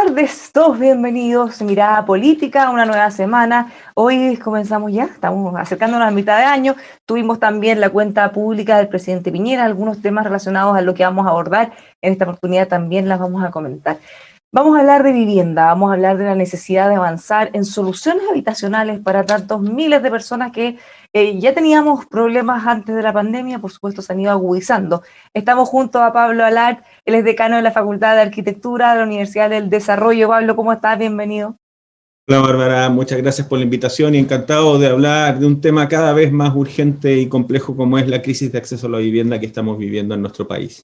tardes, todos bienvenidos. Mirada Política, una nueva semana. Hoy comenzamos ya, estamos acercándonos a mitad de año. Tuvimos también la cuenta pública del presidente Piñera, algunos temas relacionados a lo que vamos a abordar. En esta oportunidad también las vamos a comentar. Vamos a hablar de vivienda, vamos a hablar de la necesidad de avanzar en soluciones habitacionales para tantos miles de personas que ya teníamos problemas antes de la pandemia, por supuesto se han ido agudizando. Estamos junto a Pablo Alart, él es decano de la Facultad de Arquitectura de la Universidad del Desarrollo. Pablo, ¿cómo estás? Bienvenido. Hola Bárbara, muchas gracias por la invitación y encantado de hablar de un tema cada vez más urgente y complejo como es la crisis de acceso a la vivienda que estamos viviendo en nuestro país.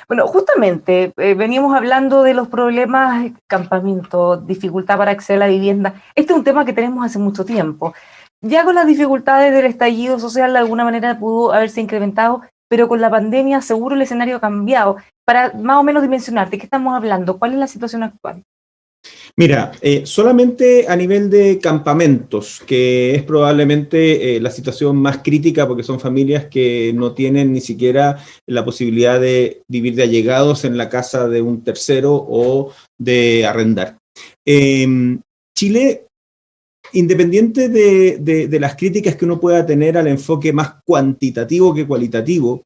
Bueno, justamente veníamos hablando de los problemas, campamento, dificultad para acceder a la vivienda. Este es un tema que tenemos hace mucho tiempo. Ya con las dificultades del estallido social de alguna manera pudo haberse incrementado, pero con la pandemia seguro el escenario ha cambiado. Para más o menos dimensionar de qué estamos hablando, ¿cuál es la situación actual? Mira, solamente a nivel de campamentos, que es probablemente la situación más crítica porque son familias que no tienen ni siquiera la posibilidad de vivir de allegados en la casa de un tercero o de arrendar. Chile, independiente de las críticas que uno pueda tener al enfoque más cuantitativo que cualitativo,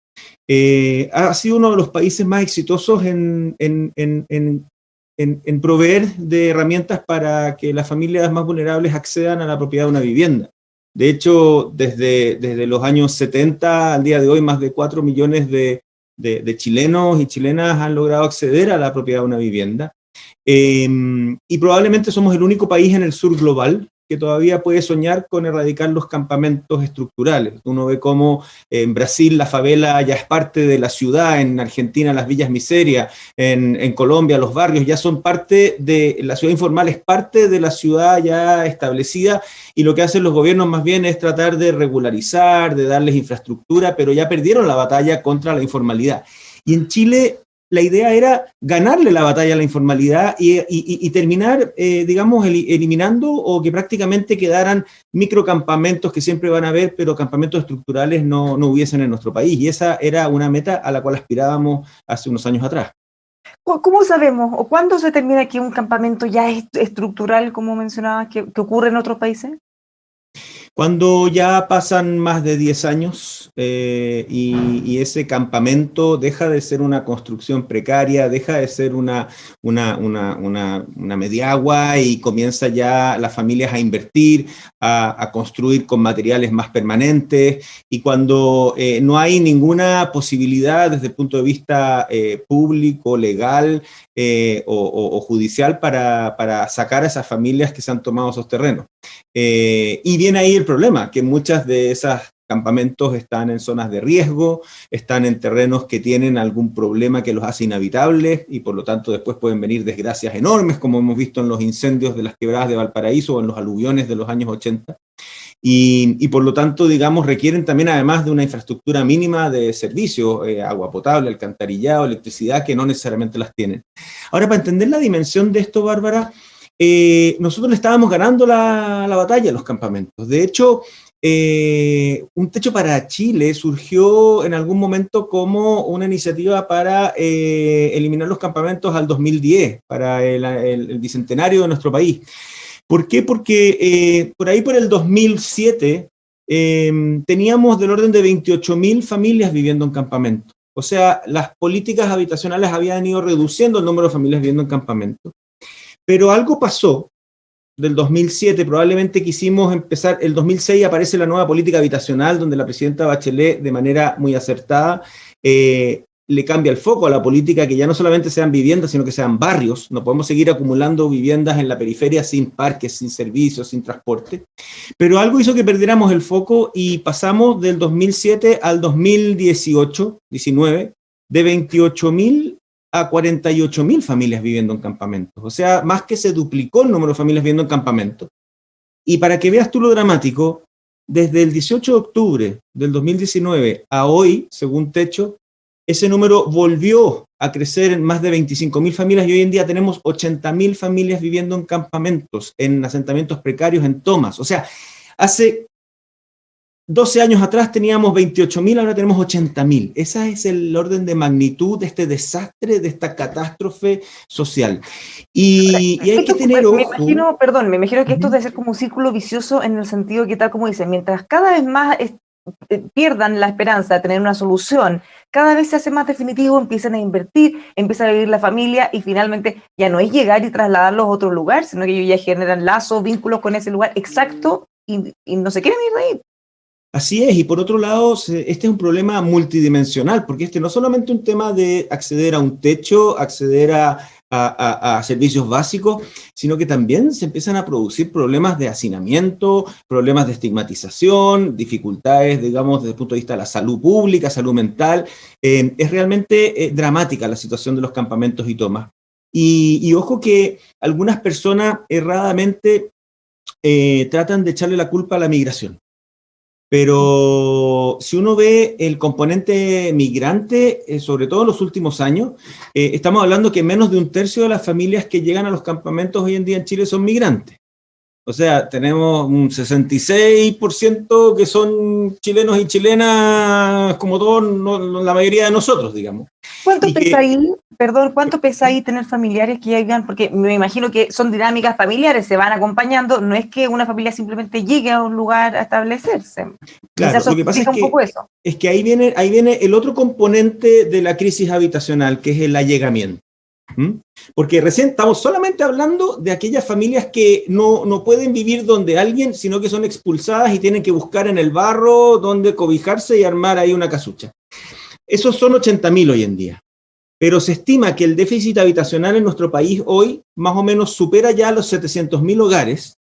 ha sido uno de los países más exitosos en proveer de herramientas para que las familias más vulnerables accedan a la propiedad de una vivienda. De hecho, desde los años 70 al día de hoy, más de 4 millones de chilenos y chilenas han logrado acceder a la propiedad de una vivienda. Y probablemente somos el único país en el sur global que todavía puede soñar con erradicar los campamentos estructurales. Uno ve cómo en Brasil la favela ya es parte de la ciudad, en Argentina las villas miseria, en Colombia los barrios ya son parte de, la ciudad informal es parte de la ciudad ya establecida, y lo que hacen los gobiernos más bien es tratar de regularizar, de darles infraestructura, pero ya perdieron la batalla contra la informalidad. Y en Chile la idea era ganarle la batalla a la informalidad y terminar, digamos, eliminando o que prácticamente quedaran microcampamentos que siempre van a haber, pero campamentos estructurales no hubiesen en nuestro país. Y esa era una meta a la cual aspirábamos hace unos años atrás. ¿Cómo sabemos o cuándo se termina que un campamento ya es estructural, como mencionabas, que ocurre en otros países? Cuando ya pasan más de 10 años y ese campamento deja de ser una construcción precaria, deja de ser una mediagua y comienza ya las familias a invertir, a construir con materiales más permanentes, y cuando no hay ninguna posibilidad desde el punto de vista público, legal o judicial para sacar a esas familias que se han tomado esos terrenos. Y viene ahí el problema, que muchas de esas campamentos están en zonas de riesgo, están en terrenos que tienen algún problema que los hace inhabitables y por lo tanto después pueden venir desgracias enormes, como hemos visto en los incendios de las quebradas de Valparaíso o en los aluviones de los años 80. Y por lo tanto, digamos, requieren también, además de una infraestructura mínima de servicios, agua potable, alcantarillado, electricidad, que no necesariamente las tienen. Ahora, para entender la dimensión de esto, Bárbara, nosotros le estábamos ganando la batalla a los campamentos. De hecho, un techo para Chile surgió en algún momento como una iniciativa para eliminar los campamentos al 2010, para el bicentenario de nuestro país. ¿Por qué? Porque por ahí por el 2007 teníamos del orden de 28.000 familias viviendo en campamentos. O sea, las políticas habitacionales habían ido reduciendo el número de familias viviendo en campamentos. Pero algo pasó del 2007, probablemente quisimos empezar, el 2006 aparece la nueva política habitacional, donde la presidenta Bachelet, de manera muy acertada, le cambia el foco a la política, que ya no solamente sean viviendas, sino que sean barrios. No podemos seguir acumulando viviendas en la periferia sin parques, sin servicios, sin transporte. Pero algo hizo que perdiéramos el foco y pasamos del 2007 al 2018, 19, de 28.000 a 48.000 familias viviendo en campamentos. O sea, más que se duplicó el número de familias viviendo en campamentos. Y para que veas tú lo dramático, desde el 18 de octubre del 2019 a hoy, según Techo, ese número volvió a crecer en más de 25.000 familias y hoy en día tenemos 80.000 familias viviendo en campamentos, en asentamientos precarios, en tomas. O sea, hace 12 años atrás teníamos 28.000, ahora tenemos 80.000. Ese es el orden de magnitud de este desastre, de esta catástrofe social. Y hay que tener Me ojo. imagino, perdón, me imagino que esto debe ser como un círculo vicioso en el sentido que, tal como dicen, mientras cada vez más pierdan la esperanza de tener una solución, cada vez se hace más definitivo, empiezan a invertir, empieza a vivir la familia y finalmente ya no es llegar y trasladarlos a otro lugar, sino que ellos ya generan lazos, vínculos con ese lugar exacto y no se quieren ir de ahí. Así es, y por otro lado, este es un problema multidimensional, porque este no es solamente un tema de acceder a un techo, acceder a servicios básicos, sino que también se empiezan a producir problemas de hacinamiento, problemas de estigmatización, dificultades, digamos, desde el punto de vista de la salud pública, salud mental. Es realmente dramática la situación de los campamentos y tomas. Y ojo que algunas personas erradamente tratan de echarle la culpa a la migración. Pero si uno ve el componente migrante, sobre todo en los últimos años, estamos hablando que menos de un tercio de las familias que llegan a los campamentos hoy en día en Chile son migrantes. O sea, tenemos un 66% que son chilenos y chilenas, como todos, la mayoría de nosotros, digamos. ¿Cuánto pesa ahí, perdón, cuánto pesa ahí tener familiares que ya vivan? Porque me imagino que son dinámicas familiares, se van acompañando, no es que una familia simplemente llegue a un lugar a establecerse. Claro, lo que pasa es que ahí viene el otro componente de la crisis habitacional, que es el allegamiento. Porque recién estamos solamente hablando de aquellas familias que no pueden vivir donde alguien, sino que son expulsadas y tienen que buscar en el barro donde cobijarse y armar ahí una casucha. Esos son 80.000 hoy en día. Pero se estima que el déficit habitacional en nuestro país hoy más o menos supera ya los 700.000 hogares,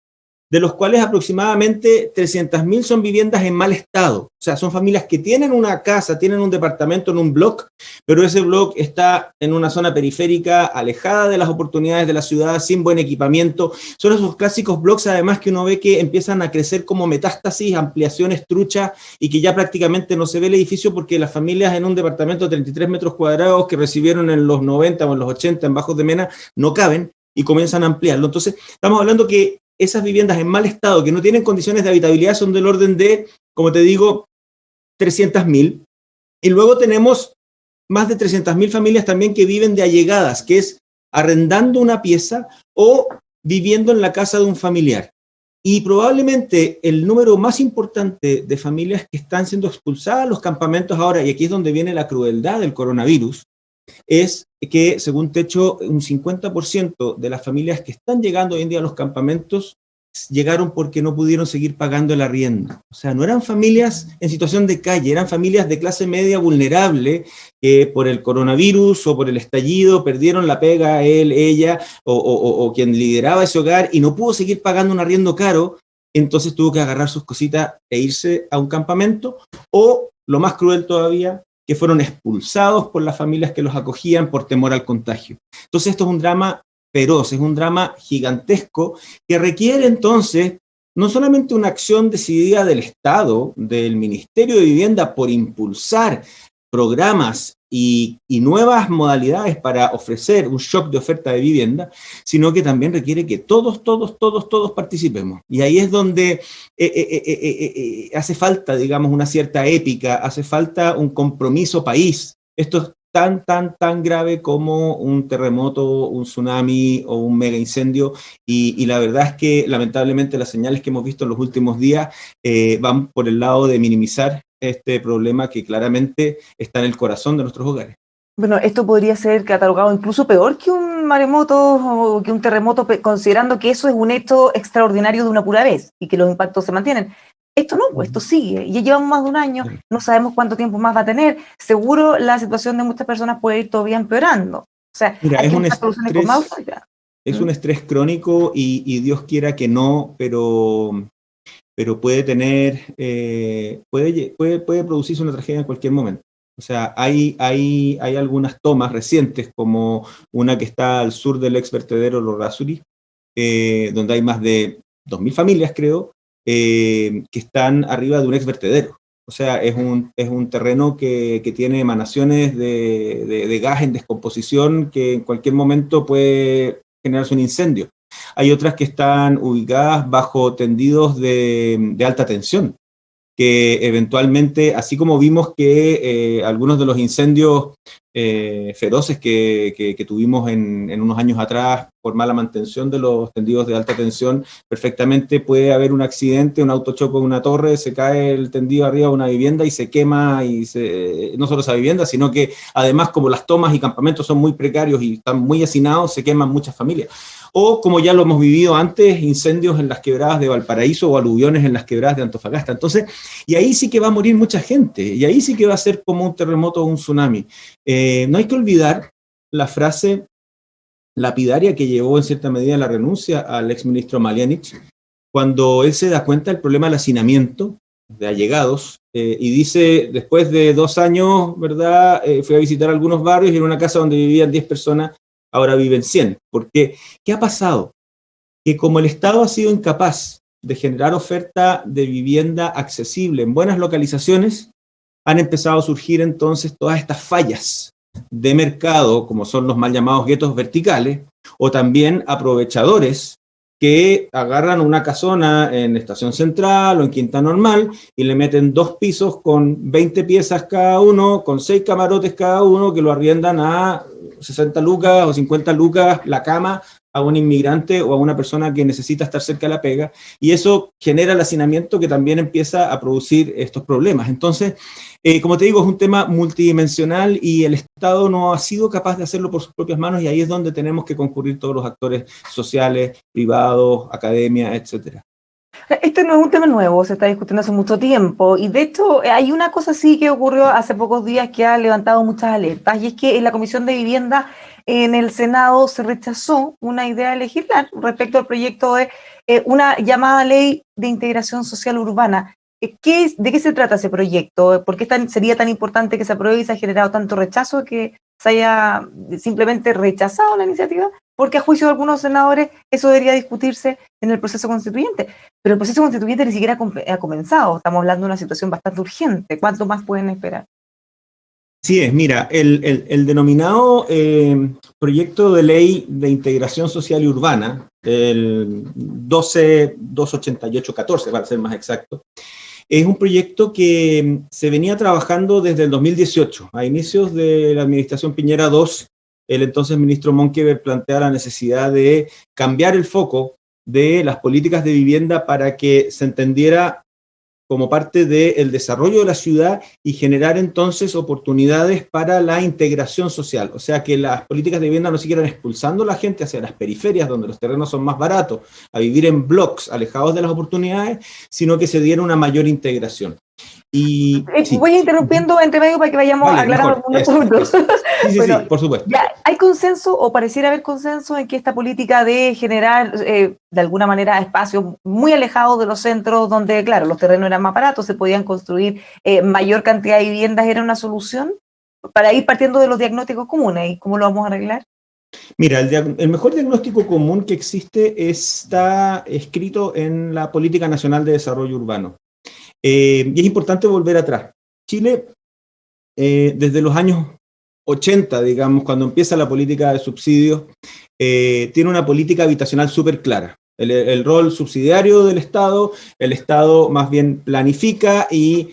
de los cuales aproximadamente 300.000 son viviendas en mal estado. O sea, son familias que tienen una casa, tienen un departamento en un block, pero ese block está en una zona periférica, alejada de las oportunidades de la ciudad, sin buen equipamiento. Son esos clásicos blocks, además, que uno ve que empiezan a crecer como metástasis, ampliaciones truchas, y que ya prácticamente no se ve el edificio porque las familias en un departamento de 33 metros cuadrados que recibieron en los 90 o en los 80 en Bajos de Mena no caben y comienzan a ampliarlo. Entonces, estamos hablando que esas viviendas en mal estado, que no tienen condiciones de habitabilidad, son del orden de, como te digo, 300.000. Y luego tenemos más de 300.000 familias también que viven de allegadas, que es arrendando una pieza o viviendo en la casa de un familiar. Y probablemente el número más importante de familias que están siendo expulsadas a los campamentos ahora, y aquí es donde viene la crueldad del coronavirus, es que, según Techo, un 50% de las familias que están llegando hoy en día a los campamentos llegaron porque no pudieron seguir pagando el arriendo. O sea, no eran familias en situación de calle, eran familias de clase media vulnerable que por el coronavirus o por el estallido perdieron la pega, él, ella o quien lideraba ese hogar y no pudo seguir pagando un arriendo caro, entonces tuvo que agarrar sus cositas e irse a un campamento, o, lo más cruel todavía, que fueron expulsados por las familias que los acogían por temor al contagio. Entonces esto es un drama feroz, es un drama gigantesco que requiere entonces no solamente una acción decidida del Estado, del Ministerio de Vivienda por impulsar programas y nuevas modalidades para ofrecer un shock de oferta de vivienda, sino que también requiere que todos participemos. Y ahí es donde hace falta, digamos, una cierta épica, hace falta un compromiso país. Esto es tan grave como un terremoto, un tsunami o un mega incendio, y la verdad es que lamentablemente las señales que hemos visto en los últimos días van por el lado de minimizar este problema que claramente está en el corazón de nuestros hogares. Bueno, esto podría ser catalogado incluso peor que un maremoto o que un terremoto, considerando que eso es un hecho extraordinario de una pura vez y que los impactos se mantienen. Esto no, pues esto sigue, y ya llevamos más de un año, no sabemos cuánto tiempo más va a tener, seguro la situación de muchas personas puede ir todavía empeorando. O sea, mira, hay que buscar soluciones con más autoridad. Es un estrés crónico y Dios quiera que no, pero puede tener, puede producirse una tragedia en cualquier momento. O sea, hay algunas tomas recientes, como una que está al sur del ex vertedero Los Rasuri, donde hay más de 2.000 familias, creo, que están arriba de un ex vertedero. O sea, es un terreno que tiene emanaciones de gas en descomposición que en cualquier momento puede generarse un incendio. Hay otras que están ubicadas bajo tendidos de alta tensión. que eventualmente, así como vimos que algunos de los incendios feroces que tuvimos en unos años atrás por mala mantención de los tendidos de alta tensión, perfectamente puede haber un accidente, un autochoque en una torre, se cae el tendido arriba de una vivienda y se quema, no solo esa vivienda, sino que además, como las tomas y campamentos son muy precarios y están muy hacinados, se queman muchas familias. O, como ya lo hemos vivido antes, incendios en las quebradas de Valparaíso o aluviones en las quebradas de Antofagasta. Entonces, y ahí sí que va a morir mucha gente, y ahí sí que va a ser como un terremoto o un tsunami. No hay que olvidar la frase lapidaria que llevó en cierta medida a la renuncia al exministro Malianich, cuando él se da cuenta del problema del hacinamiento de allegados, y dice, después de 2 años, ¿verdad? Fui a visitar algunos barrios y en una casa donde vivían 10 personas, ahora viven 100. Porque, ¿qué ha pasado? Que como el Estado ha sido incapaz de generar oferta de vivienda accesible en buenas localizaciones, han empezado a surgir entonces todas estas fallas de mercado, como son los mal llamados guetos verticales, o también aprovechadores que agarran una casona en Estación Central o en Quinta Normal y le meten 2 pisos con 20 piezas cada uno, con 6 camarotes cada uno, que lo arriendan a 60 lucas o 50 lucas la cama a un inmigrante o a una persona que necesita estar cerca de la pega, y eso genera el hacinamiento que también empieza a producir estos problemas. Entonces, como te digo, es un tema multidimensional y el Estado no ha sido capaz de hacerlo por sus propias manos, y ahí es donde tenemos que concurrir todos los actores sociales, privados, academia, etcétera. Este no es un tema nuevo, se está discutiendo hace mucho tiempo, y de hecho hay una cosa sí que ocurrió hace pocos días que ha levantado muchas alertas, y es que en la Comisión de Vivienda en el Senado se rechazó una idea de legislar respecto al proyecto de una llamada Ley de Integración Social Urbana. ¿De qué se trata ese proyecto? ¿Por qué sería tan importante que se apruebe y se ha generado tanto rechazo que se haya simplemente rechazado la iniciativa? Porque a juicio de algunos senadores eso debería discutirse en el proceso constituyente. Pero el proceso constituyente ni siquiera ha comenzado. Estamos hablando de una situación bastante urgente. ¿Cuánto más pueden esperar? Sí es, mira, el denominado proyecto de ley de integración social y urbana, el 28814 para ser más exacto, es un proyecto que se venía trabajando desde el 2018. A inicios de la administración Piñera II, el entonces ministro Monkever plantea la necesidad de cambiar el foco de las políticas de vivienda para que se entendiera como parte del desarrollo de la ciudad y generar entonces oportunidades para la integración social. O sea, que las políticas de vivienda no siguieran expulsando a la gente hacia las periferias, donde los terrenos son más baratos, a vivir en blocks alejados de las oportunidades, sino que se diera una mayor integración. Y, sí. Voy interrumpiendo entre medio para que vayamos aclarando algunos puntos. Sí, bueno, sí, por supuesto. Ya, ¿hay consenso o pareciera haber consenso en que esta política de generar de alguna manera espacios muy alejados de los centros donde, claro, los terrenos eran más baratos, se podían construir mayor cantidad de viviendas, era una solución para ir partiendo de los diagnósticos comunes? ¿Y cómo lo vamos a arreglar? Mira, el mejor diagnóstico común que existe está escrito en la Política Nacional de Desarrollo Urbano. Y es importante volver atrás. Chile, desde los años 80, digamos, cuando empieza la política de subsidios, tiene una política habitacional súper clara. El rol subsidiario del Estado, el Estado más bien planifica y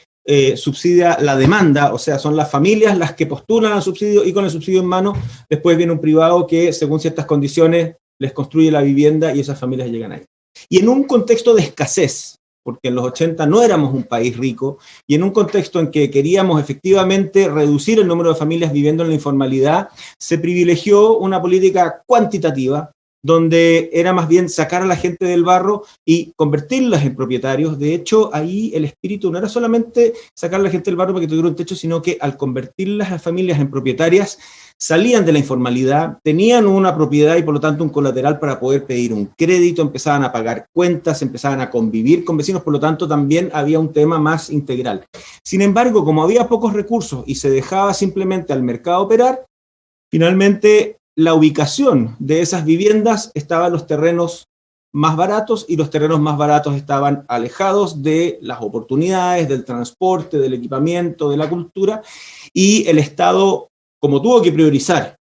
subsidia la demanda, o sea, son las familias las que postulan al subsidio, y con el subsidio en mano, después viene un privado que, según ciertas condiciones, les construye la vivienda y esas familias llegan ahí. Y en un contexto de escasez, porque en los 80 no éramos un país rico, y en un contexto en que queríamos efectivamente reducir el número de familias viviendo en la informalidad, se privilegió una política cuantitativa, donde era más bien sacar a la gente del barro y convertirlas en propietarios. De hecho, ahí el espíritu no era solamente sacar a la gente del barro para que tuviera un techo, sino que al convertirlas a familias en propietarias, salían de la informalidad, tenían una propiedad y por lo tanto un colateral para poder pedir un crédito, empezaban a pagar cuentas, empezaban a convivir con vecinos, por lo tanto también había un tema más integral. Sin embargo, como había pocos recursos y se dejaba simplemente al mercado operar, finalmente la ubicación de esas viviendas estaba en los terrenos más baratos, y los terrenos más baratos estaban alejados de las oportunidades, del transporte, del equipamiento, de la cultura, y el Estado, como tuvo que priorizar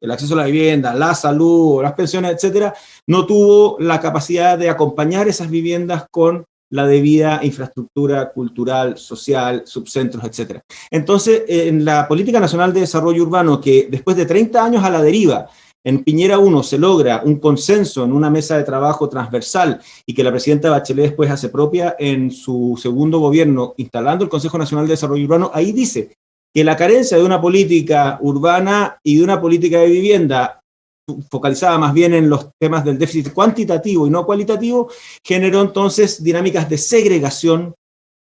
el acceso a la vivienda, la salud, las pensiones, etcétera, no tuvo la capacidad de acompañar esas viviendas con la debida infraestructura cultural, social, subcentros, etc. Entonces, en la Política Nacional de Desarrollo Urbano, que después de 30 años a la deriva, en Piñera 1 se logra un consenso en una mesa de trabajo transversal y que la presidenta Bachelet después hace propia en su segundo gobierno, instalando el Consejo Nacional de Desarrollo Urbano, ahí dice que la carencia de una política urbana y de una política de vivienda focalizada más bien en los temas del déficit cuantitativo y no cualitativo, generó entonces dinámicas de segregación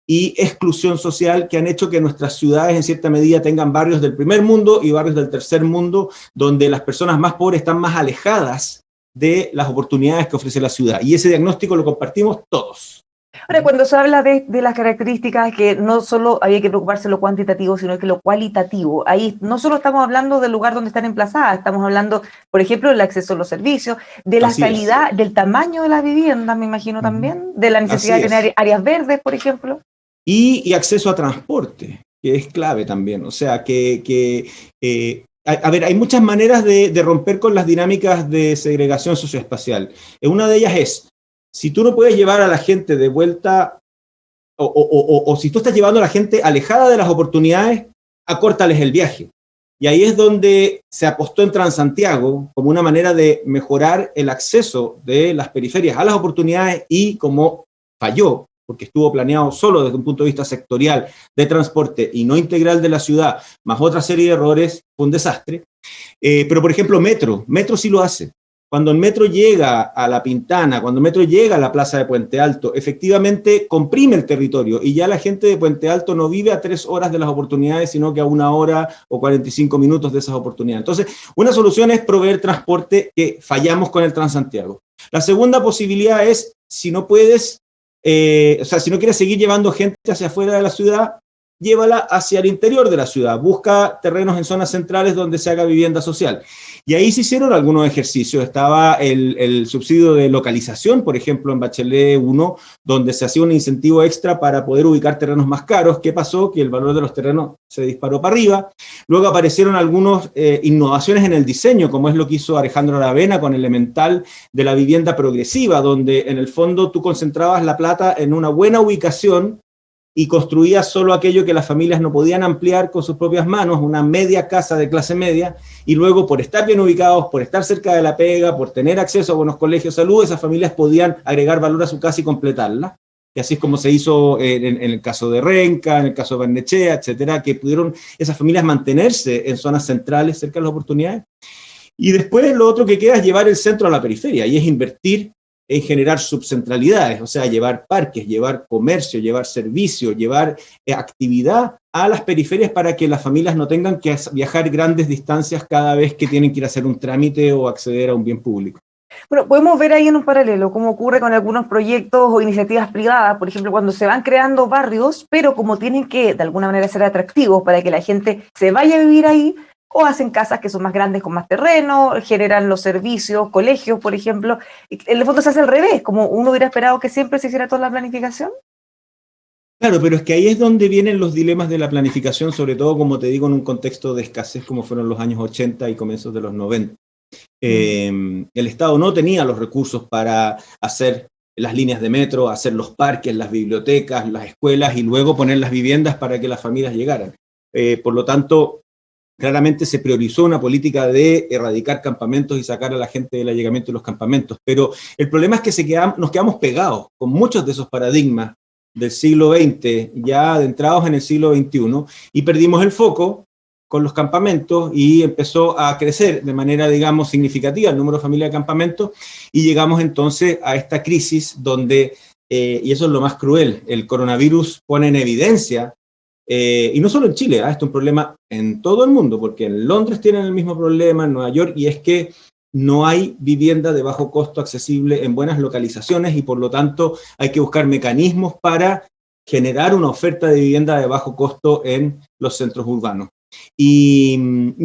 y exclusión social que han hecho que nuestras ciudades en cierta medida tengan barrios del primer mundo y barrios del tercer mundo, donde las personas más pobres están más alejadas de las oportunidades que ofrece la ciudad. Y ese diagnóstico lo compartimos todos. Ahora, cuando se habla de las características, que no solo había que preocuparse de lo cuantitativo, sino que lo cualitativo, ahí no solo estamos hablando del lugar donde están emplazadas, estamos hablando, por ejemplo, del acceso a los servicios, de la calidad, del tamaño de la vivienda, me imagino también, de la necesidad de tener áreas verdes, por ejemplo. Y acceso a transporte, que es clave también. O sea, a ver, hay muchas maneras de romper con las dinámicas de segregación socioespacial. Una de ellas es, si tú no puedes llevar a la gente de vuelta, o si tú estás llevando a la gente alejada de las oportunidades, acórtales el viaje. Y ahí es donde se apostó en Transantiago como una manera de mejorar el acceso de las periferias a las oportunidades y como falló, porque estuvo planeado solo desde un punto de vista sectorial de transporte y no integral de la ciudad, más otra serie de errores, fue un desastre. Pero, por ejemplo, Metro sí lo hace. Cuando el Metro llega a La Pintana, cuando el Metro llega a la Plaza de Puente Alto, efectivamente comprime el territorio y ya la gente de Puente Alto no vive a 3 horas de las oportunidades, sino que a 1 hora o 45 minutos de esas oportunidades. Entonces, una solución es proveer transporte, que fallamos con el Transantiago. La segunda posibilidad es, si no puedes, si no quieres seguir llevando gente hacia afuera de la ciudad, llévala hacia el interior de la ciudad, busca terrenos en zonas centrales donde se haga vivienda social. Y ahí se hicieron algunos ejercicios, estaba el subsidio de localización, por ejemplo, en Bachelet 1, donde se hacía un incentivo extra para poder ubicar terrenos más caros. ¿Qué pasó? Que el valor de los terrenos se disparó para arriba. Luego aparecieron algunas innovaciones en el diseño, como es lo que hizo Alejandro Aravena con Elemental de la vivienda progresiva, donde en el fondo tú concentrabas la plata en una buena ubicación y construía solo aquello que las familias no podían ampliar con sus propias manos, una media casa de clase media, y luego por estar bien ubicados, por estar cerca de la pega, por tener acceso a buenos colegios de salud, esas familias podían agregar valor a su casa y completarla. Y así es como se hizo en el caso de Renca, en el caso de Barnechea, etcétera, que pudieron esas familias mantenerse en zonas centrales cerca de las oportunidades. Y después lo otro que queda es llevar el centro a la periferia, y es invertir en generar subcentralidades, o sea, llevar parques, llevar comercio, llevar servicio, llevar actividad a las periferias para que las familias no tengan que viajar grandes distancias cada vez que tienen que ir a hacer un trámite o acceder a un bien público. Bueno, podemos ver ahí en un paralelo cómo ocurre con algunos proyectos o iniciativas privadas, por ejemplo, cuando se van creando barrios, pero como tienen que de alguna manera ser atractivos para que la gente se vaya a vivir ahí, o hacen casas que son más grandes con más terreno, generan los servicios, colegios, por ejemplo. En el fondo se hace al revés, como uno hubiera esperado que siempre se hiciera toda la planificación. Claro, pero es que ahí es donde vienen los dilemas de la planificación, sobre todo, como te digo, en un contexto de escasez como fueron los años 80 y comienzos de los 90. El Estado no tenía los recursos para hacer las líneas de metro, hacer los parques, las bibliotecas, las escuelas y luego poner las viviendas para que las familias llegaran. Por lo tanto, claramente se priorizó una política de erradicar campamentos y sacar a la gente del allegamiento de los campamentos. Pero el problema es que nos quedamos pegados con muchos de esos paradigmas del siglo XX, ya adentrados en el siglo XXI, y perdimos el foco con los campamentos y empezó a crecer de manera, digamos, significativa el número de familias de campamentos y llegamos entonces a esta crisis donde, y eso es lo más cruel, el coronavirus pone en evidencia, y no solo en Chile, esto es un problema en todo el mundo, porque en Londres tienen el mismo problema, en Nueva York, y es que no hay vivienda de bajo costo accesible en buenas localizaciones y por lo tanto hay que buscar mecanismos para generar una oferta de vivienda de bajo costo en los centros urbanos. Y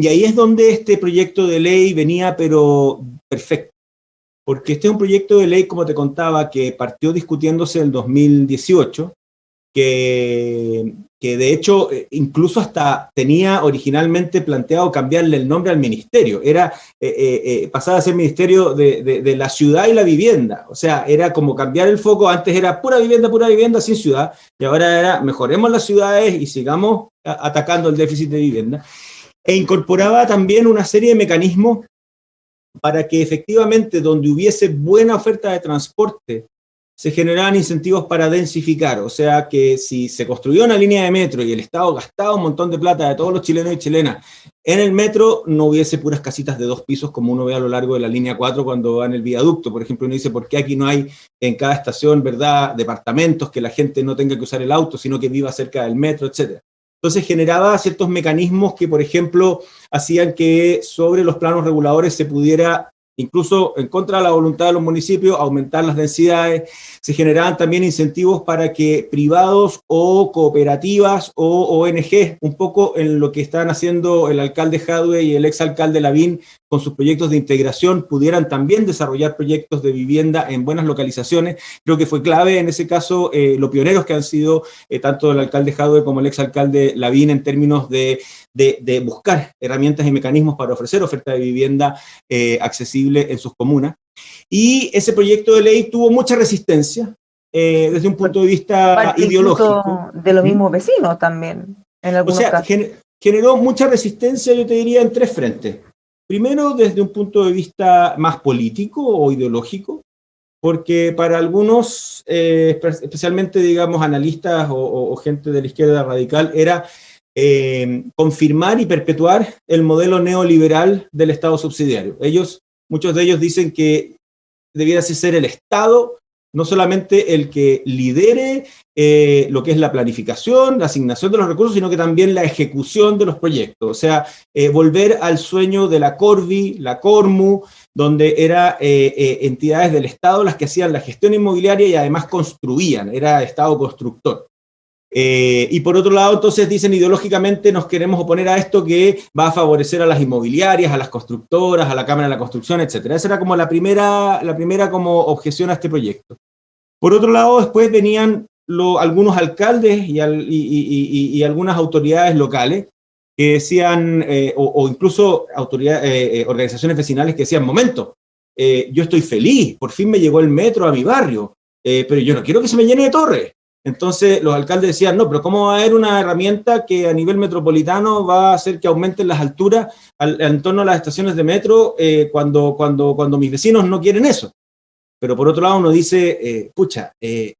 ahí es donde este proyecto de ley venía, pero perfecto, porque este es un proyecto de ley, como te contaba, que partió discutiéndose en 2018, que que de hecho incluso hasta tenía originalmente planteado cambiarle el nombre al ministerio. Era, pasaba a ser Ministerio de la Ciudad y la Vivienda. O sea, era como cambiar el foco. Antes era pura vivienda sin ciudad, y ahora era mejoremos las ciudades y sigamos atacando el déficit de vivienda. E incorporaba también una serie de mecanismos para que efectivamente donde hubiese buena oferta de transporte se generaban incentivos para densificar, o sea que si se construyó una línea de metro y el Estado gastaba un montón de plata de todos los chilenos y chilenas en el metro, no hubiese puras casitas de 2 pisos como uno ve a lo largo de la línea 4 cuando va en el viaducto. Por ejemplo, uno dice, ¿por qué aquí no hay en cada estación, verdad, departamentos que la gente no tenga que usar el auto, sino que viva cerca del metro, etcétera? Entonces generaba ciertos mecanismos que, por ejemplo, hacían que sobre los planos reguladores se pudiera, incluso en contra de la voluntad de los municipios, aumentar las densidades. Se generaban también incentivos para que privados o cooperativas o ONG, un poco en lo que están haciendo el alcalde Jadwe y el exalcalde Lavín con sus proyectos de integración, pudieran también desarrollar proyectos de vivienda en buenas localizaciones. Creo que fue clave en ese caso los pioneros que han sido tanto el alcalde Jadwe como el exalcalde Lavín en términos de buscar herramientas y mecanismos para ofrecer oferta de vivienda accesible en sus comunas. Y ese proyecto de ley tuvo mucha resistencia desde un punto de vista ideológico. De los mismos vecinos también, en algunos casos. Generó mucha resistencia, yo te diría, en 3 frentes. Primero, desde un punto de vista más político o ideológico, porque para algunos, especialmente, digamos, analistas o gente de la izquierda radical, era confirmar y perpetuar el modelo neoliberal del Estado subsidiario. Muchos de ellos dicen que debiera ser el Estado no solamente el que lidere lo que es la planificación, la asignación de los recursos, sino que también la ejecución de los proyectos. O sea, volver al sueño de la Corvi, la Cormu, donde eran entidades del Estado las que hacían la gestión inmobiliaria y además construían, era Estado constructor. Y por otro lado, entonces dicen ideológicamente nos queremos oponer a esto que va a favorecer a las inmobiliarias, a las constructoras, a la Cámara de la Construcción, etcétera. Esa era como la primera como objeción a este proyecto. Por otro lado, después venían algunos alcaldes y algunas autoridades locales que decían, o incluso organizaciones vecinales que decían, momento, yo estoy feliz, por fin me llegó el metro a mi barrio, pero yo no quiero que se me llene de torres. Entonces los alcaldes decían, no, pero ¿cómo va a haber una herramienta que a nivel metropolitano va a hacer que aumenten las alturas en torno a las estaciones de metro cuando mis vecinos no quieren eso? Pero por otro lado uno dice,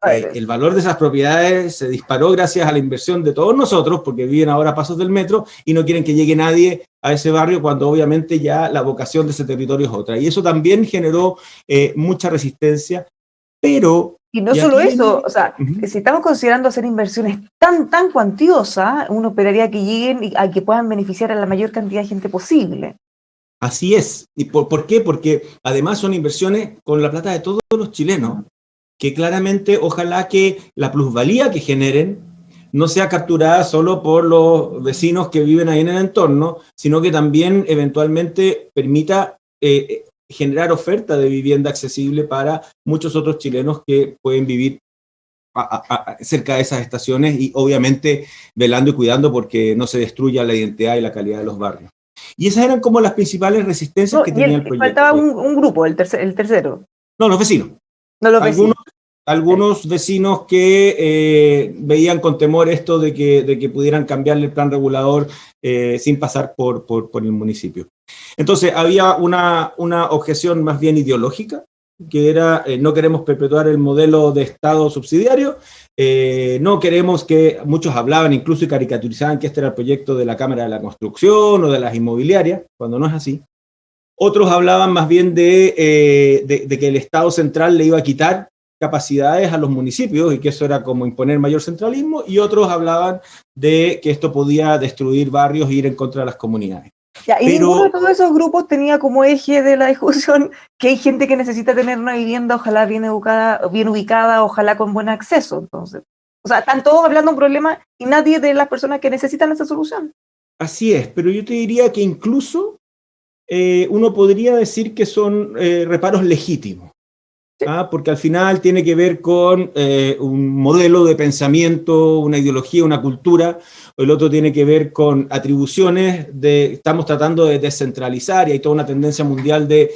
el valor de esas propiedades se disparó gracias a la inversión de todos nosotros, porque viven ahora a pasos del metro y no quieren que llegue nadie a ese barrio cuando obviamente ya la vocación de ese territorio es otra. Y eso también generó mucha resistencia, pero... Y no solo eso, o sea, si estamos considerando hacer inversiones tan cuantiosas, uno esperaría que lleguen y a que puedan beneficiar a la mayor cantidad de gente posible. Así es. ¿Y por qué? Porque además son inversiones con la plata de todos los chilenos, que claramente ojalá que la plusvalía que generen no sea capturada solo por los vecinos que viven ahí en el entorno, sino que también eventualmente permita generar oferta de vivienda accesible para muchos otros chilenos que pueden vivir cerca de esas estaciones y obviamente velando y cuidando porque no se destruya la identidad y la calidad de los barrios. Y esas eran como las principales resistencias que tenía el proyecto. Faltaba un grupo, el tercero. No, los vecinos. No, los vecinos. Algunos vecinos que veían con temor esto de que pudieran cambiarle el plan regulador sin pasar por el municipio. Entonces había una objeción más bien ideológica, que era no queremos perpetuar el modelo de Estado subsidiario, no queremos que, muchos hablaban incluso y caricaturizaban que este era el proyecto de la Cámara de la Construcción o de las inmobiliarias, cuando no es así. Otros hablaban más bien de que el Estado central le iba a quitar capacidades a los municipios y que eso era como imponer mayor centralismo, y otros hablaban de que esto podía destruir barrios e ir en contra de las comunidades. Ya, y ninguno de todos esos grupos tenía como eje de la discusión que hay gente que necesita tener una vivienda, ojalá bien educada, bien ubicada, ojalá con buen acceso. Entonces, o sea, están todos hablando de un problema y nadie de las personas que necesitan esa solución. Así es, pero yo te diría que incluso uno podría decir que son reparos legítimos. Porque al final tiene que ver con un modelo de pensamiento, una ideología, una cultura. El otro tiene que ver con atribuciones, estamos tratando de descentralizar y hay toda una tendencia mundial de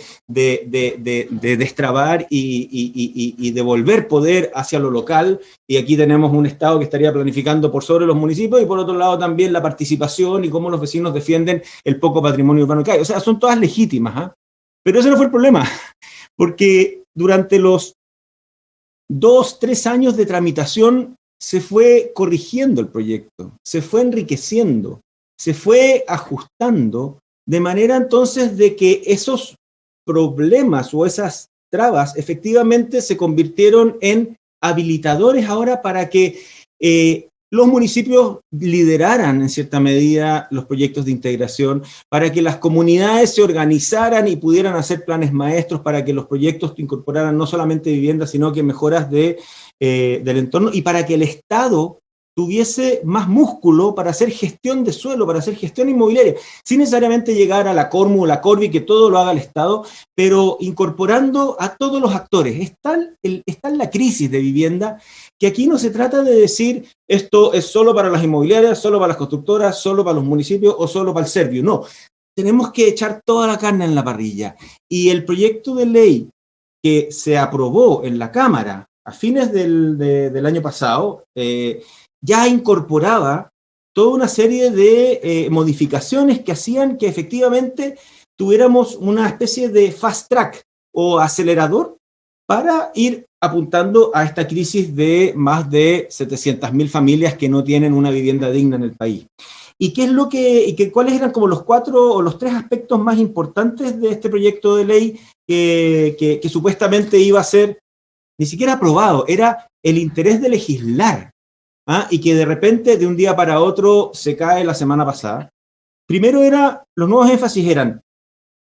destrabar y devolver poder hacia lo local. Y aquí tenemos un Estado que estaría planificando por sobre los municipios y por otro lado también la participación y cómo los vecinos defienden el poco patrimonio urbano que hay. O sea, son todas legítimas, ¿eh? Pero ese no fue el problema, porque durante los 2-3 años de tramitación se fue corrigiendo el proyecto, se fue enriqueciendo, se fue ajustando, de manera entonces de que esos problemas o esas trabas efectivamente se convirtieron en habilitadores ahora para que los municipios lideraran en cierta medida los proyectos de integración, para que las comunidades se organizaran y pudieran hacer planes maestros para que los proyectos incorporaran no solamente viviendas, sino que mejoras del entorno, y para que el Estado tuviese más músculo para hacer gestión de suelo, para hacer gestión inmobiliaria, sin necesariamente llegar a la Cormu o la Corvi, que todo lo haga el Estado, pero incorporando a todos los actores. Está en la crisis de vivienda, que aquí no se trata de decir esto es solo para las inmobiliarias, solo para las constructoras, solo para los municipios o solo para el Servio. No, tenemos que echar toda la carne en la parrilla. Y el proyecto de ley que se aprobó en la Cámara a fines del año pasado, ya incorporaba toda una serie de modificaciones que hacían que efectivamente tuviéramos una especie de fast track o acelerador para ir apuntando a esta crisis de más de 700.000 familias que no tienen una vivienda digna en el país. ¿Y qué es lo cuáles eran como los 4 o los 3 aspectos más importantes de este proyecto de ley que supuestamente iba a ser ni siquiera aprobado? Era el interés de legislar, y que de repente, de un día para otro, se cae la semana pasada. Primero los nuevos énfasis eran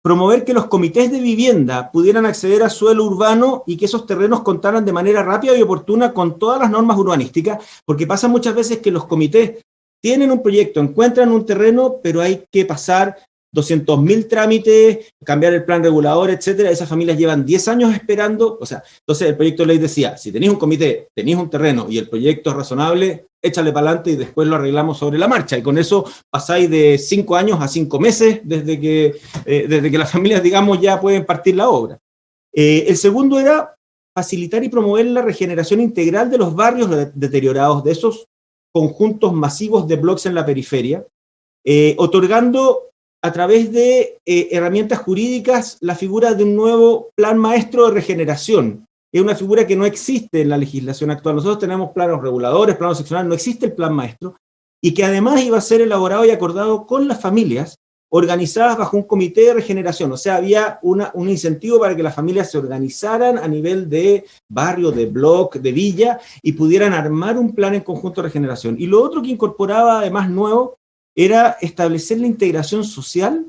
promover que los comités de vivienda pudieran acceder a suelo urbano y que esos terrenos contaran de manera rápida y oportuna con todas las normas urbanísticas, porque pasa muchas veces que los comités tienen un proyecto, encuentran un terreno, pero hay que pasar 200.000 trámites, cambiar el plan regulador, etcétera. Esas familias llevan 10 años esperando. O sea, entonces el proyecto de ley decía, si tenéis un comité, tenéis un terreno y el proyecto es razonable, échale para adelante y después lo arreglamos sobre la marcha. Y con eso pasáis de 5 años a 5 meses desde que las familias, digamos, ya pueden partir la obra. El segundo era facilitar y promover la regeneración integral de los barrios deteriorados, de esos conjuntos masivos de bloques en la periferia, otorgando a través de herramientas jurídicas la figura de un nuevo plan maestro de regeneración. Es una figura que no existe en la legislación actual. Nosotros tenemos planos reguladores, planos seccionales, no existe el plan maestro, y que además iba a ser elaborado y acordado con las familias, organizadas bajo un comité de regeneración. O sea, había un incentivo para que las familias se organizaran a nivel de barrio, de bloque, de villa, y pudieran armar un plan en conjunto de regeneración. Y lo otro que incorporaba, además nuevo, era establecer la integración social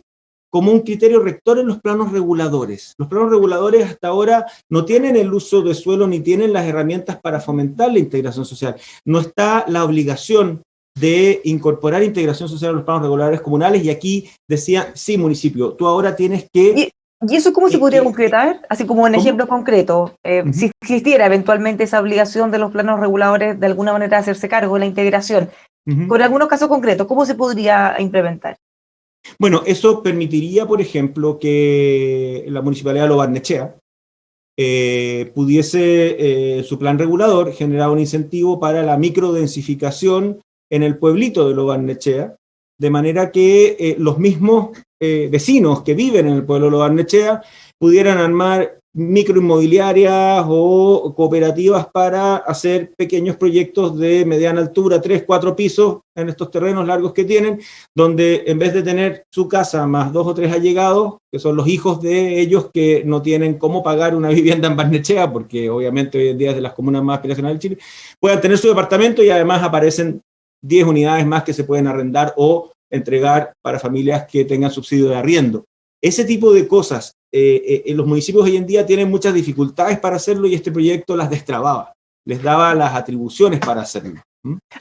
como un criterio rector en los planos reguladores. Los planos reguladores hasta ahora no tienen el uso de suelo ni tienen las herramientas para fomentar la integración social. No está la obligación de incorporar integración social en los planos reguladores comunales, y aquí decía, sí, municipio, tú ahora tienes que... ¿Y eso cómo se podría concretar? Así como en ejemplo concreto, si existiera eventualmente esa obligación de los planos reguladores de alguna manera de hacerse cargo de la integración, con algunos casos concretos, ¿cómo se podría implementar? Bueno, eso permitiría, por ejemplo, que la Municipalidad de Lo Barnechea pudiese, su plan regulador, generar un incentivo para la microdensificación en el pueblito de Lo Barnechea, de manera que los mismos vecinos que viven en el pueblo de Lo Barnechea pudieran armar microinmobiliarias o cooperativas para hacer pequeños proyectos de mediana altura, 3-4 pisos en estos terrenos largos que tienen, donde en vez de tener su casa más 2 o 3 allegados, que son los hijos de ellos que no tienen cómo pagar una vivienda en Barnechea, porque obviamente hoy en día es de las comunas más aspiracionales de Chile, puedan tener su departamento, y además aparecen 10 unidades más que se pueden arrendar o entregar para familias que tengan subsidio de arriendo. Ese tipo de cosas, los municipios hoy en día tienen muchas dificultades para hacerlo, y este proyecto las destrababa, les daba las atribuciones para hacerlo.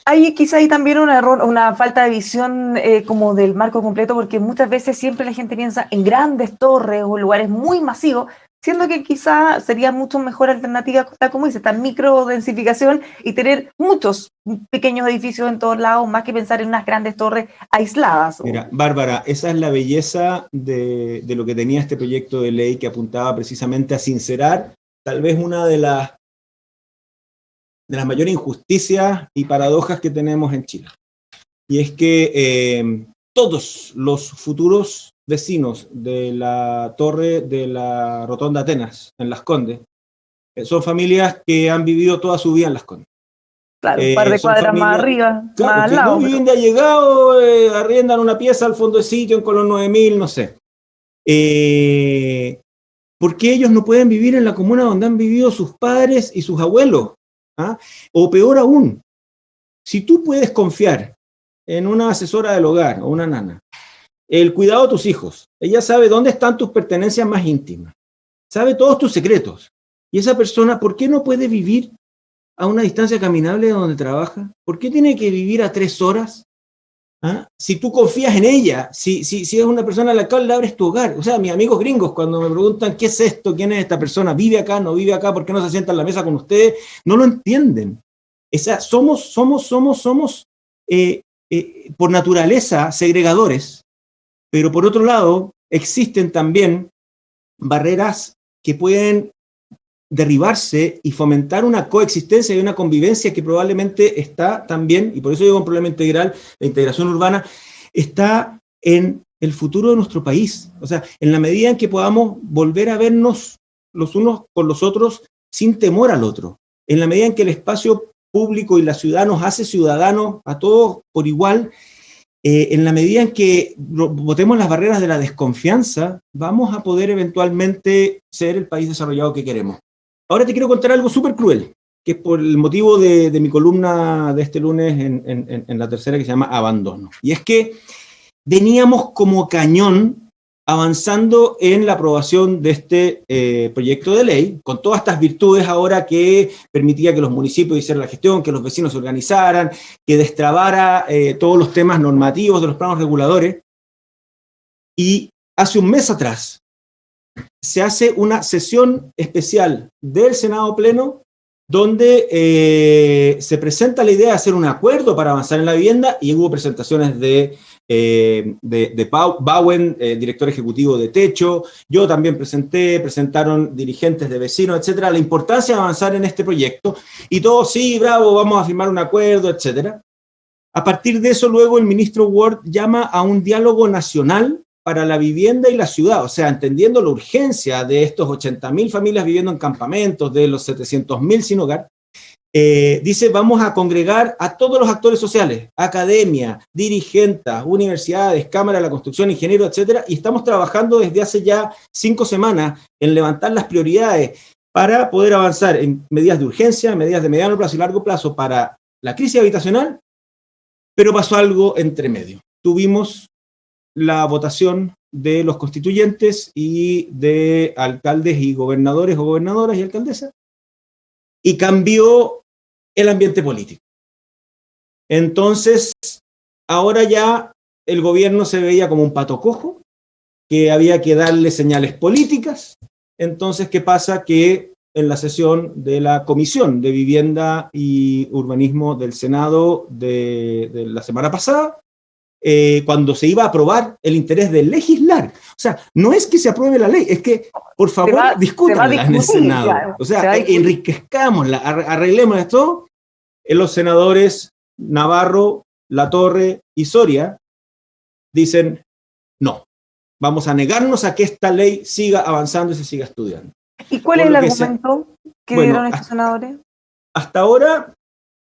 Hay quizá ahí también un error, una falta de visión como del marco completo, porque muchas veces siempre la gente piensa en grandes torres o lugares muy masivos, siendo que quizá sería mucho mejor alternativa, como dice, esta microdensificación y tener muchos pequeños edificios en todos lados, más que pensar en unas grandes torres aisladas. Mira, Bárbara, esa es la belleza de lo que tenía este proyecto de ley, que apuntaba precisamente a sincerar tal vez una de las mayores injusticias y paradojas que tenemos en Chile. Y es que todos los futuros vecinos de la torre de la Rotonda Atenas, en Las Condes, son familias que han vivido toda su vida en Las Condes. Claro, un par de cuadras más arriba, claro, más al que lado. No viven de allegado, arriendan una pieza al fondo de sitio en Colón 9000, no sé. ¿Por qué ellos no pueden vivir en la comuna donde han vivido sus padres y sus abuelos? ¿Ah? O peor aún, si tú puedes confiar en una asesora del hogar o una nana, el cuidado de tus hijos, ella sabe dónde están tus pertenencias más íntimas, sabe todos tus secretos, y esa persona, ¿por qué no puede vivir a una distancia caminable de donde trabaja? ¿Por qué tiene que vivir a 3 horas? ¿Ah? Si tú confías en ella, si es una persona a la cual le abres tu hogar. O sea, mis amigos gringos, cuando me preguntan qué es esto, quién es esta persona, vive acá, no vive acá, por qué no se sienta en la mesa con ustedes, no lo entienden. Somos por naturaleza segregadores, pero por otro lado existen también barreras que pueden derribarse y fomentar una coexistencia y una convivencia que probablemente está también, y por eso digo un problema integral, la integración urbana, está en el futuro de nuestro país. O sea, en la medida en que podamos volver a vernos los unos con los otros sin temor al otro, en la medida en que el espacio público y la ciudad nos hace ciudadanos a todos por igual, en la medida en que botemos las barreras de la desconfianza, vamos a poder eventualmente ser el país desarrollado que queremos. Ahora te quiero contar algo súper cruel, que es por el motivo de mi columna de este lunes en La Tercera, que se llama Abandono. Y es que veníamos como cañón avanzando en la aprobación de este proyecto de ley, con todas estas virtudes ahora que permitía que los municipios hicieran la gestión, que los vecinos se organizaran, que destrabara todos los temas normativos de los planos reguladores. Y hace un mes atrás se hace una sesión especial del Senado Pleno donde se presenta la idea de hacer un acuerdo para avanzar en la vivienda, y hubo presentaciones de Bowen, director ejecutivo de Techo, yo también presentaron dirigentes de vecinos, etcétera, la importancia de avanzar en este proyecto, y todos, sí, bravo, vamos a firmar un acuerdo, etcétera. A partir de eso, luego el ministro Ward llama a un diálogo nacional para la vivienda y la ciudad, o sea, entendiendo la urgencia de estos 80.000 familias viviendo en campamentos, de los 700.000 sin hogar, dice, vamos a congregar a todos los actores sociales, academia, dirigentes, universidades, Cámara de la Construcción, ingenieros, etcétera, y estamos trabajando desde hace ya 5 semanas en levantar las prioridades para poder avanzar en medidas de urgencia, medidas de mediano plazo y largo plazo para la crisis habitacional, pero pasó algo entre medio. Tuvimos la votación de los constituyentes y de alcaldes y gobernadores o gobernadoras y alcaldesas, y cambió el ambiente político. Entonces, ahora ya el gobierno se veía como un pato cojo, que había que darle señales políticas. Entonces, ¿qué pasa? Que en la sesión de la Comisión de Vivienda y Urbanismo del Senado de la semana pasada, cuando se iba a aprobar el interés de legislar. O sea, no es que se apruebe la ley, es que, por favor, discútanla en el Senado. Claro, o sea, enriquezcámosla, arreglemos esto. Los senadores Navarro, Latorre y Soria dicen, no, vamos a negarnos a que esta ley siga avanzando y se siga estudiando. ¿Y cuál es el argumento que dieron estos senadores? Hasta ahora,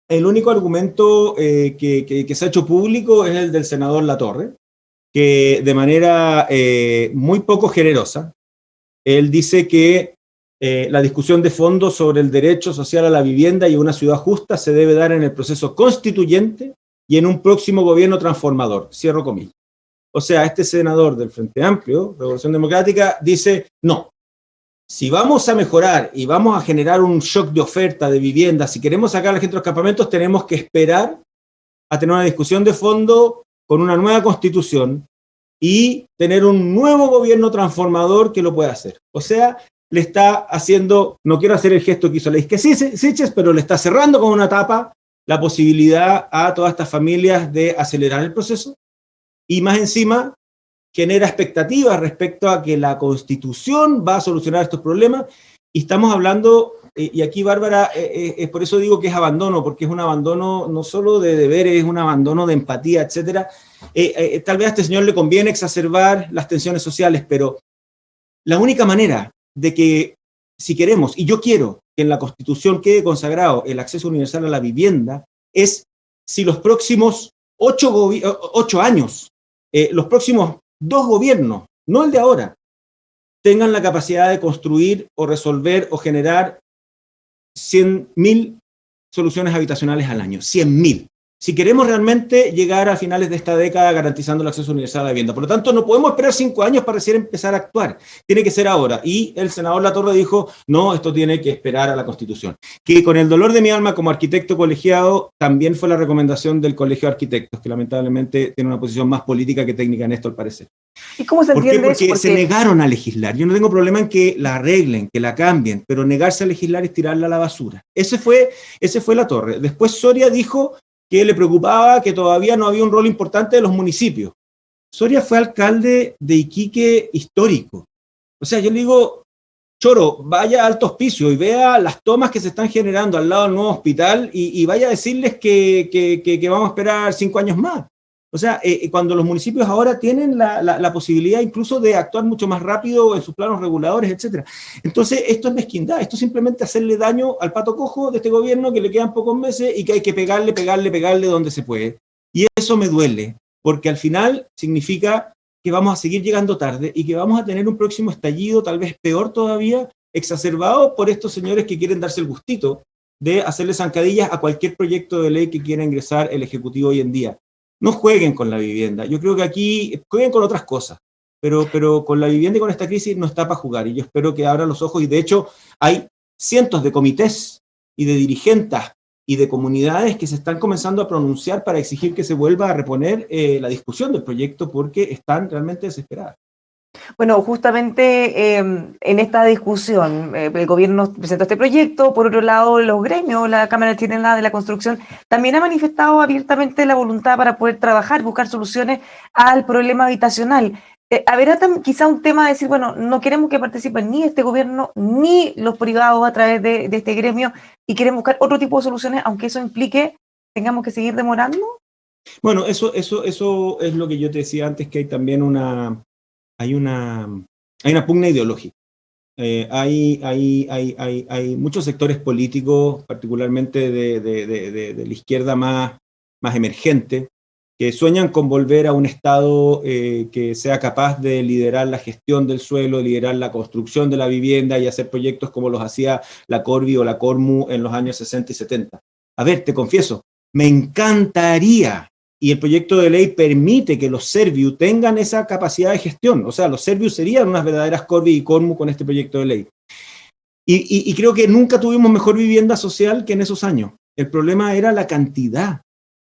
el único argumento que se ha hecho público es el del senador Latorre, que de manera muy poco generosa, él dice que la discusión de fondo sobre el derecho social a la vivienda y una ciudad justa se debe dar en el proceso constituyente y en un próximo gobierno transformador. Cierro comillas. O sea, este senador del Frente Amplio, Revolución Democrática, dice, no, si vamos a mejorar y vamos a generar un shock de oferta de vivienda, si queremos sacar a la gente de los campamentos, tenemos que esperar a tener una discusión de fondo con una nueva constitución y tener un nuevo gobierno transformador que lo pueda hacer. O sea, le está haciendo, no quiero hacer el gesto que hizo la Isque Siches, pero le está cerrando con una tapa la posibilidad a todas estas familias de acelerar el proceso, y más encima genera expectativas respecto a que la Constitución va a solucionar estos problemas, y estamos hablando, y aquí Bárbara, es por eso digo que es abandono, porque es un abandono no solo de deberes, es un abandono de empatía, etc. Tal vez a este señor le conviene exacerbar las tensiones sociales, pero la única manera de que, si queremos, y yo quiero que en la Constitución quede consagrado el acceso universal a la vivienda, es si los próximos 8 años, los próximos 2 gobiernos, no el de ahora, tengan la capacidad de construir o resolver o generar 100.000 soluciones habitacionales al año. 100.000. Si queremos realmente llegar a finales de esta década garantizando el acceso universal a la vivienda. Por lo tanto, no podemos esperar 5 años para recién empezar a actuar. Tiene que ser ahora. Y el senador Latorre dijo, no, esto tiene que esperar a la Constitución. Que con el dolor de mi alma como arquitecto colegiado, también fue la recomendación del Colegio de Arquitectos, que lamentablemente tiene una posición más política que técnica en esto, al parecer. ¿Y cómo se entiende eso? Porque se negaron a legislar. Yo no tengo problema en que la arreglen, que la cambien, pero negarse a legislar es tirarla a la basura. Ese fue Latorre. Después Soria dijo que le preocupaba que todavía no había un rol importante de los municipios. Soria fue alcalde de Iquique histórico. O sea, yo le digo, Choro, vaya a Alto Hospicio y vea las tomas que se están generando al lado del nuevo hospital y vaya a decirles que vamos a esperar 5 años más. O sea, cuando los municipios ahora tienen la posibilidad incluso de actuar mucho más rápido en sus planos reguladores, etc. Entonces, esto es mezquindad, esto es simplemente hacerle daño al pato cojo de este gobierno que le quedan pocos meses y que hay que pegarle donde se puede. Y eso me duele, porque al final significa que vamos a seguir llegando tarde y que vamos a tener un próximo estallido, tal vez peor todavía, exacerbado por estos señores que quieren darse el gustito de hacerle zancadillas a cualquier proyecto de ley que quiera ingresar el Ejecutivo hoy en día. No jueguen con la vivienda. Yo creo que aquí jueguen con otras cosas, pero con la vivienda y con esta crisis no está para jugar. Y yo espero que abran los ojos. Y de hecho hay cientos de comités y de dirigentes y de comunidades que se están comenzando a pronunciar para exigir que se vuelva a reponer la discusión del proyecto porque están realmente desesperadas. Bueno, justamente en esta discusión, el gobierno presentó este proyecto, por otro lado los gremios, la Cámara Chilena de la Construcción, también ha manifestado abiertamente la voluntad para poder trabajar, buscar soluciones al problema habitacional. ¿Habrá quizá un tema de decir, bueno, no queremos que participen ni este gobierno ni los privados a través de este gremio y quieren buscar otro tipo de soluciones, aunque eso implique tengamos que seguir demorando? Bueno, eso es lo que yo te decía antes, que hay también hay una pugna ideológica. Hay muchos sectores políticos, particularmente de la izquierda más emergente, que sueñan con volver a un Estado que sea capaz de liderar la gestión del suelo, liderar la construcción de la vivienda y hacer proyectos como los hacía la Corvi o la Cormu en los años 60 y 70. A ver, te confieso, me encantaría, y el proyecto de ley permite que los Serviu tengan esa capacidad de gestión. O sea, los Serviu serían unas verdaderas Corvi y Cormu con este proyecto de ley. Y creo que nunca tuvimos mejor vivienda social que en esos años. El problema era la cantidad.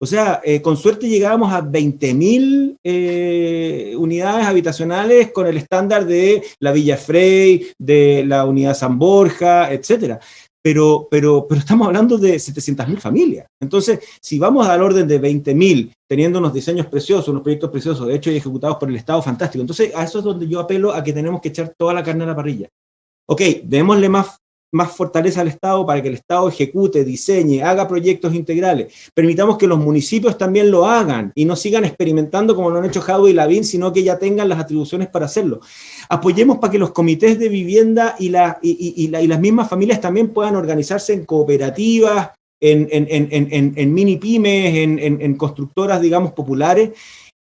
O sea, con suerte llegábamos a 20.000 unidades habitacionales con el estándar de la Villa Frey, de la Unidad San Borja, etcétera. Pero estamos hablando de 700.000 familias. Entonces, si vamos al orden de 20.000, teniendo unos diseños preciosos, unos proyectos preciosos, hechos y ejecutados por el Estado, fantástico. Entonces, a eso es donde yo apelo a que tenemos que echar toda la carne a la parrilla. Ok, démosle más fortaleza al Estado para que el Estado ejecute, diseñe, haga proyectos integrales. Permitamos que los municipios también lo hagan y no sigan experimentando como lo han hecho Jadwe y Lavín, sino que ya tengan las atribuciones para hacerlo. Apoyemos para que los comités de vivienda y las mismas familias también puedan organizarse en cooperativas, en mini pymes, en constructoras, digamos, populares,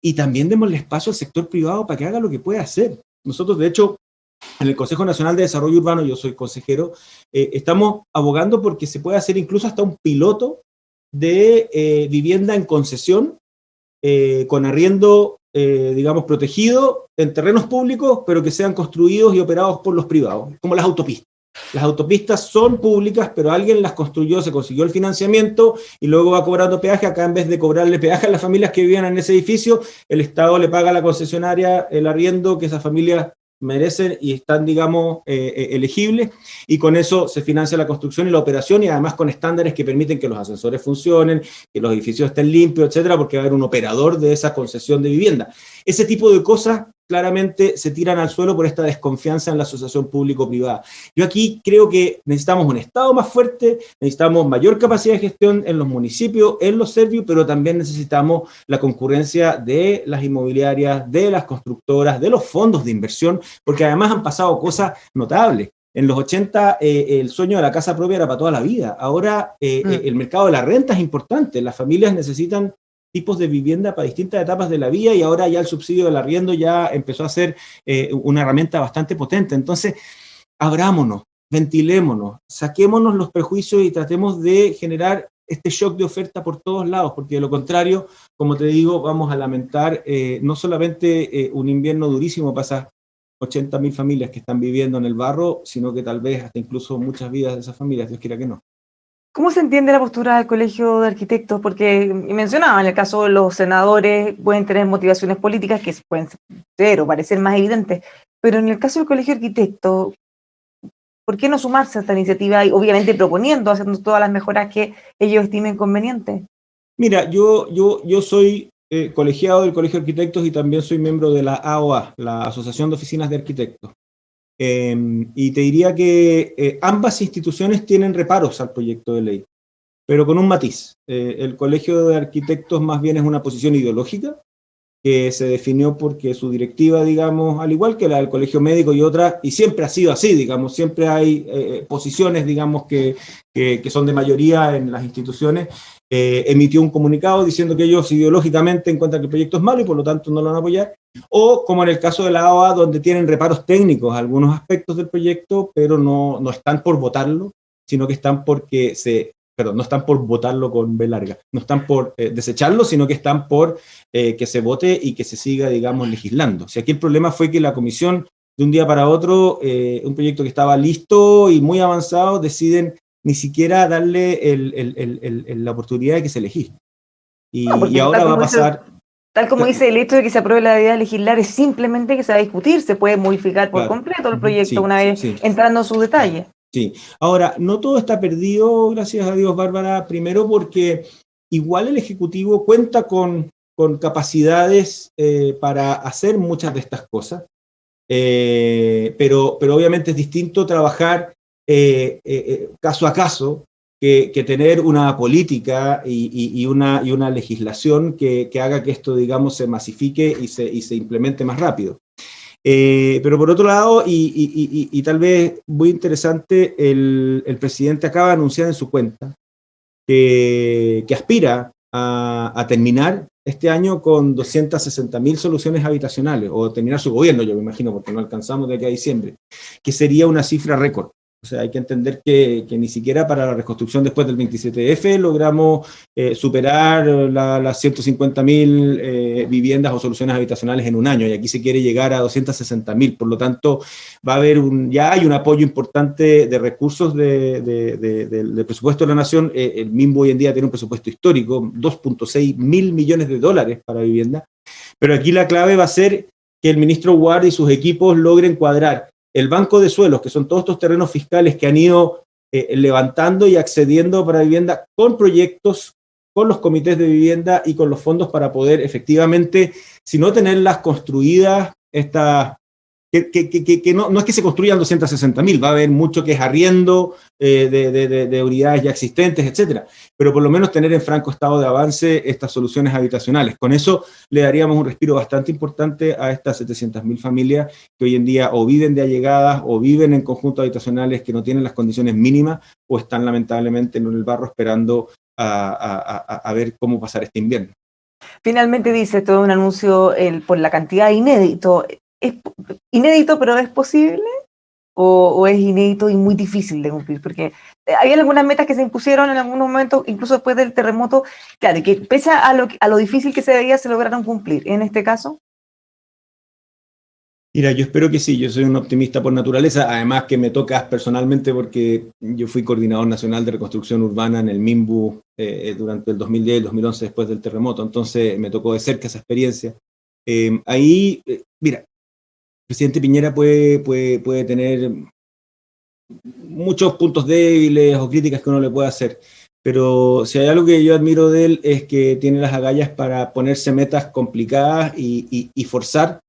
y también démosle espacio al sector privado para que haga lo que pueda hacer. Nosotros, de hecho, en el Consejo Nacional de Desarrollo Urbano, yo soy consejero, estamos abogando porque se puede hacer incluso hasta un piloto de vivienda en concesión, con arriendo, digamos, protegido en terrenos públicos, pero que sean construidos y operados por los privados, como las autopistas. Las autopistas son públicas, pero alguien las construyó, se consiguió el financiamiento y luego va cobrando peaje. Acá, en vez de cobrarle peaje a las familias que vivían en ese edificio, el Estado le paga a la concesionaria el arriendo que esas familias merecen y están, digamos, elegibles, y con eso se financia la construcción y la operación, y además con estándares que permiten que los ascensores funcionen, que los edificios estén limpios, etcétera, porque va a haber un operador de esa concesión de vivienda. Ese tipo de cosas claramente se tiran al suelo por esta desconfianza en la asociación público-privada. Yo aquí creo que necesitamos un Estado más fuerte, necesitamos mayor capacidad de gestión en los municipios, en los servicios, pero también necesitamos la concurrencia de las inmobiliarias, de las constructoras, de los fondos de inversión, porque además han pasado cosas notables. En los 80 el sueño de la casa propia era para toda la vida. Ahora el mercado de la renta es importante. Las familias necesitan tipos de vivienda para distintas etapas de la vida, y ahora ya el subsidio del arriendo ya empezó a ser una herramienta bastante potente. Entonces, abrámonos, ventilémonos, saquémonos los prejuicios y tratemos de generar este shock de oferta por todos lados, porque de lo contrario, como te digo, vamos a lamentar no solamente un invierno durísimo para esas 80.000 familias que están viviendo en el barro, sino que tal vez hasta incluso muchas vidas de esas familias, Dios quiera que no. ¿Cómo se entiende la postura del Colegio de Arquitectos? Porque mencionaba, en el caso de los senadores pueden tener motivaciones políticas que pueden ser o parecer más evidentes, pero en el caso del Colegio de Arquitectos, ¿por qué no sumarse a esta iniciativa y obviamente proponiendo, haciendo todas las mejoras que ellos estimen convenientes? Mira, yo soy colegiado del Colegio de Arquitectos y también soy miembro de la AOA, la Asociación de Oficinas de Arquitectos. Y te diría que ambas instituciones tienen reparos al proyecto de ley, pero con un matiz. El Colegio de Arquitectos más bien es una posición ideológica que se definió porque su directiva, digamos, al igual que la del Colegio Médico y otras, y siempre ha sido así, digamos, siempre hay posiciones, digamos, que son de mayoría en las instituciones, emitió un comunicado diciendo que ellos ideológicamente encuentran que el proyecto es malo y por lo tanto no lo van a apoyar, o como en el caso de la AOA, donde tienen reparos técnicos a algunos aspectos del proyecto, pero no están por votarlo, sino que están no están por votarlo con B larga, no están por desecharlo, sino que están por que se vote y que se siga, digamos, legislando. O sea, aquí el problema fue que la comisión, de un día para otro, un proyecto que estaba listo y muy avanzado, deciden ni siquiera darle la oportunidad de que se legisle. Y ahora va a pasar... Tal como dice, el hecho de que se apruebe la idea de legislar es simplemente que se va a discutir, se puede modificar por completo el proyecto una vez entrando en sus detalles. Sí. Ahora, no todo está perdido, gracias a Dios, Bárbara, primero porque igual el Ejecutivo cuenta con capacidades para hacer muchas de estas cosas, pero obviamente es distinto trabajar caso a caso que tener una política y una legislación que haga que esto, digamos, se masifique y se implemente más rápido. Pero por otro lado, y tal vez muy interesante, el presidente acaba de anunciar en su cuenta que aspira a terminar este año con 260.000 soluciones habitacionales, o terminar su gobierno, yo me imagino, porque no alcanzamos de aquí a diciembre, que sería una cifra récord. O sea, hay que entender que ni siquiera para la reconstrucción después del 27F logramos superar las 150.000 viviendas o soluciones habitacionales en un año, y aquí se quiere llegar a 260.000. Por lo tanto, va a haber ya hay un apoyo importante de recursos del presupuesto de la Nación. El MIMBU hoy en día tiene un presupuesto histórico, 2.6 mil millones de dólares para vivienda, pero aquí la clave va a ser que el ministro Ward y sus equipos logren cuadrar el banco de suelos, que son todos estos terrenos fiscales que han ido levantando y accediendo para vivienda, con proyectos, con los comités de vivienda y con los fondos para poder efectivamente, si no tenerlas construidas, que no es que se construyan 260.000, va a haber mucho que es arriendo de unidades ya existentes, etcétera, pero por lo menos tener en franco estado de avance estas soluciones habitacionales. Con eso le daríamos un respiro bastante importante a estas 700.000 familias que hoy en día o viven de allegadas o viven en conjuntos habitacionales que no tienen las condiciones mínimas o están lamentablemente en el barro esperando a ver cómo pasar este invierno. Finalmente dice todo un anuncio por la cantidad inédito. ¿Es inédito, pero es posible? ¿O es inédito y muy difícil de cumplir? Porque había algunas metas que se impusieron en algún momento, incluso después del terremoto, claro, que pese a lo difícil que se veía, se lograron cumplir. ¿En este caso? Mira, yo espero que sí, yo soy un optimista por naturaleza, además que me toca personalmente porque yo fui coordinador nacional de reconstrucción urbana en el MIMBU durante el 2010 y el 2011 después del terremoto, entonces me tocó de cerca esa experiencia. Mira, presidente Piñera puede tener muchos puntos débiles o críticas que uno le puede hacer, pero si hay algo que yo admiro de él es que tiene las agallas para ponerse metas complicadas y forzar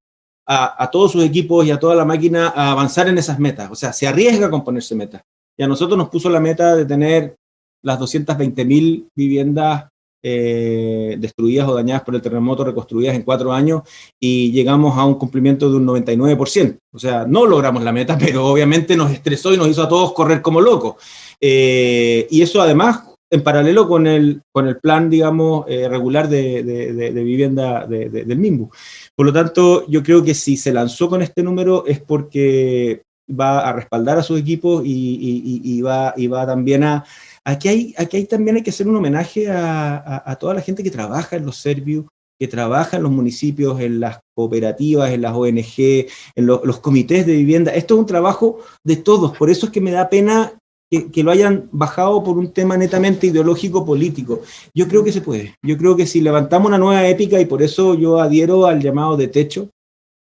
a todos sus equipos y a toda la máquina a avanzar en esas metas. O sea, se arriesga con ponerse metas. Y a nosotros nos puso la meta de tener las 220.000 viviendas destruidas o dañadas por el terremoto, reconstruidas en 4 años, y llegamos a un cumplimiento de un 99%. O sea, no logramos la meta, pero obviamente nos estresó y nos hizo a todos correr como locos. Y eso además en paralelo con el plan, digamos, regular de vivienda del MIMBU. Por lo tanto, yo creo que si se lanzó con este número es porque va a respaldar a sus equipos y va también a... Aquí también hay que hacer un homenaje a toda la gente que trabaja en los Servius, que trabaja en los municipios, en las cooperativas, en las ONG, en los comités de vivienda. Esto es un trabajo de todos, por eso es que me da pena que lo hayan bajado por un tema netamente ideológico político. Yo creo que se puede. Yo creo que si levantamos una nueva épica, y por eso yo adhiero al llamado de techo,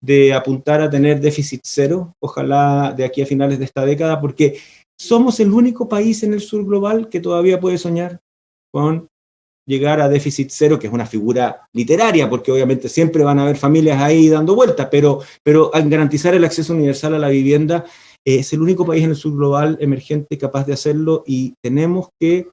de apuntar a tener déficit cero, ojalá de aquí a finales de esta década, porque somos el único país en el sur global que todavía puede soñar con llegar a déficit cero, que es una figura literaria, porque obviamente siempre van a haber familias ahí dando vueltas, pero al garantizar el acceso universal a la vivienda, es el único país en el sur global emergente capaz de hacerlo, y tenemos que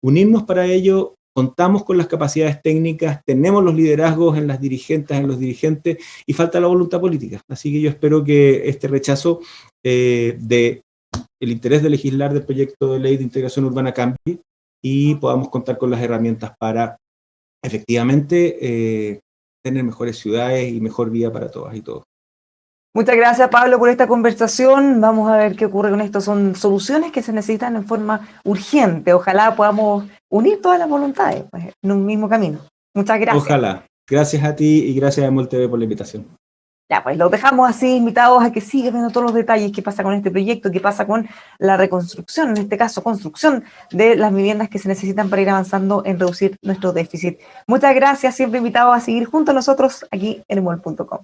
unirnos para ello. Contamos con las capacidades técnicas, tenemos los liderazgos en las dirigentes, en los dirigentes, y falta la voluntad política. Así que yo espero que este rechazo de el interés de legislar del proyecto de ley de integración urbana cambie y podamos contar con las herramientas para efectivamente tener mejores ciudades y mejor vida para todas y todos. Muchas gracias, Pablo, por esta conversación. Vamos a ver qué ocurre con esto. Son soluciones que se necesitan en forma urgente. Ojalá podamos unir todas las voluntades pues, en un mismo camino. Muchas gracias. Ojalá. Gracias a ti y gracias a Emol TV por la invitación. Ya, pues los dejamos así invitados a que sigan viendo todos los detalles, qué pasa con este proyecto, qué pasa con la reconstrucción, en este caso construcción de las viviendas que se necesitan para ir avanzando en reducir nuestro déficit. Muchas gracias, siempre invitados a seguir junto a nosotros aquí en emol.com.